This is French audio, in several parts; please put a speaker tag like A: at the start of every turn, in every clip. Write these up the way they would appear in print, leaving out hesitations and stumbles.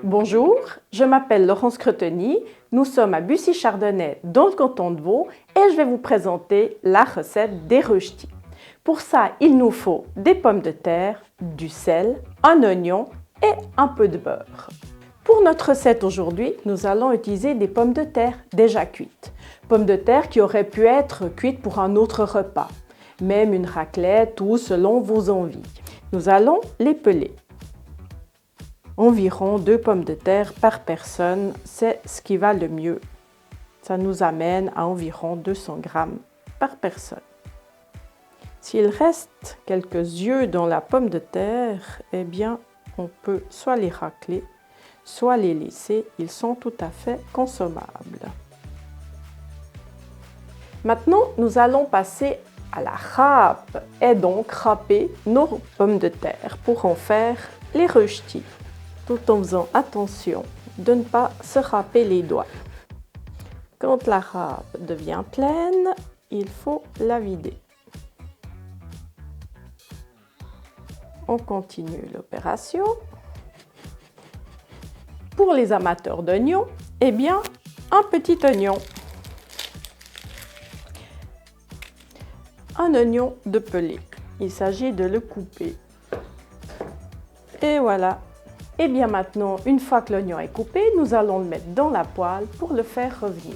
A: Bonjour, je m'appelle Laurence Creteny, nous sommes à Bussy-Chardonnay dans le canton de Vaud et je vais vous présenter la recette des rösti. Pour ça, il nous faut des pommes de terre, du sel, un oignon et un peu de beurre. Pour notre recette aujourd'hui, nous allons utiliser des pommes de terre déjà cuites. Pommes de terre qui auraient pu être cuites pour un autre repas, même une raclette ou selon vos envies. Nous allons les peler. Environ 2 pommes de terre par personne, c'est ce qui va le mieux. Ça nous amène à environ 200 grammes par personne. S'il reste quelques yeux dans la pomme de terre, eh bien, on peut soit les racler, soit les laisser. Ils sont tout à fait consommables. Maintenant, nous allons passer à la râpe et donc râper nos pommes de terre pour en faire les rösti, tout en faisant attention de ne pas se râper les doigts. Quand la râpe devient pleine, il faut la vider. On continue l'opération. Pour les amateurs d'oignons, eh bien, un petit oignon. Un oignon de pelé. Il s'agit de le couper. Et voilà. Et bien maintenant, une fois que l'oignon est coupé, nous allons le mettre dans la poêle pour le faire revenir.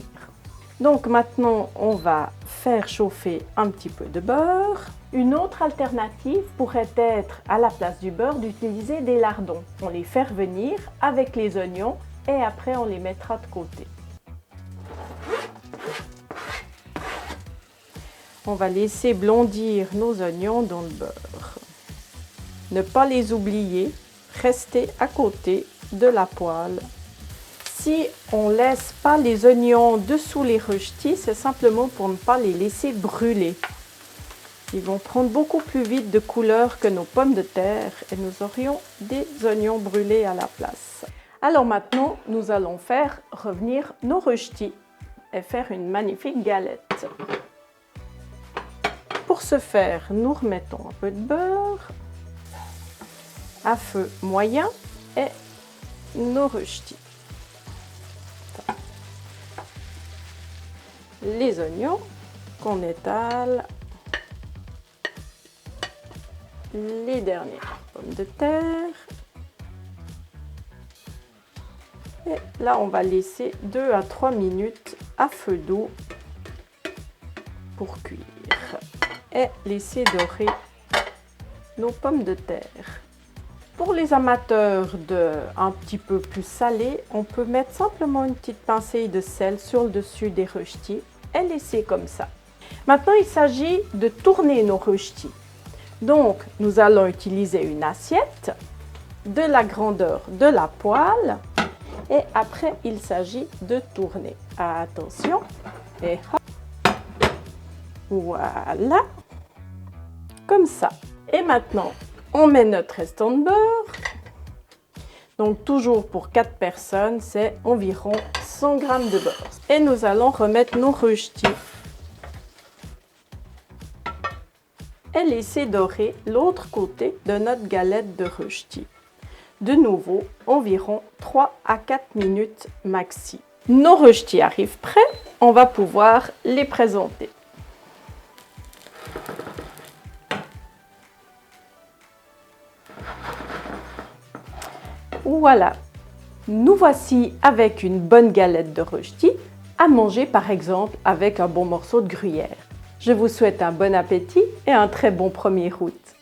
A: Donc maintenant, on va faire chauffer un petit peu de beurre. Une autre alternative pourrait être, à la place du beurre, d'utiliser des lardons. On les fait revenir avec les oignons et après on les mettra de côté. On va laisser blondir nos oignons dans le beurre. Ne pas les oublier, rester à côté de la poêle. Si on ne laisse pas les oignons dessous les rösti, c'est simplement pour ne pas les laisser brûler. Ils vont prendre beaucoup plus vite de couleur que nos pommes de terre et nous aurions des oignons brûlés à la place. Alors maintenant, nous allons faire revenir nos rösti et faire une magnifique galette. Pour ce faire, nous remettons un peu de beurre à feu moyen et nos rösti. Les oignons qu'on étale, les dernières pommes de terre. Et là, on va laisser 2 à 3 minutes à feu doux pour cuire et laisser dorer nos pommes de terre. Pour les amateurs un petit peu plus salé, on peut mettre simplement une petite pincée de sel sur le dessus des rösti et laisser comme ça. Maintenant, il s'agit de tourner nos rösti. Donc, nous allons utiliser une assiette de la grandeur de la poêle et après, il s'agit de tourner. Attention, et hop, voilà, comme ça. Et maintenant, on met notre restant de beurre. Donc, toujours pour 4 personnes, c'est environ 100 g de beurre. Et nous allons remettre nos rösti et laisser dorer l'autre côté de notre galette de rösti. De nouveau, environ 3 à 4 minutes maxi. Nos rösti arrivent prêts, on va pouvoir les présenter. Voilà, nous voici avec une bonne galette de rösti à manger par exemple avec un bon morceau de gruyère. Je vous souhaite un bon appétit et un très bon 1er août.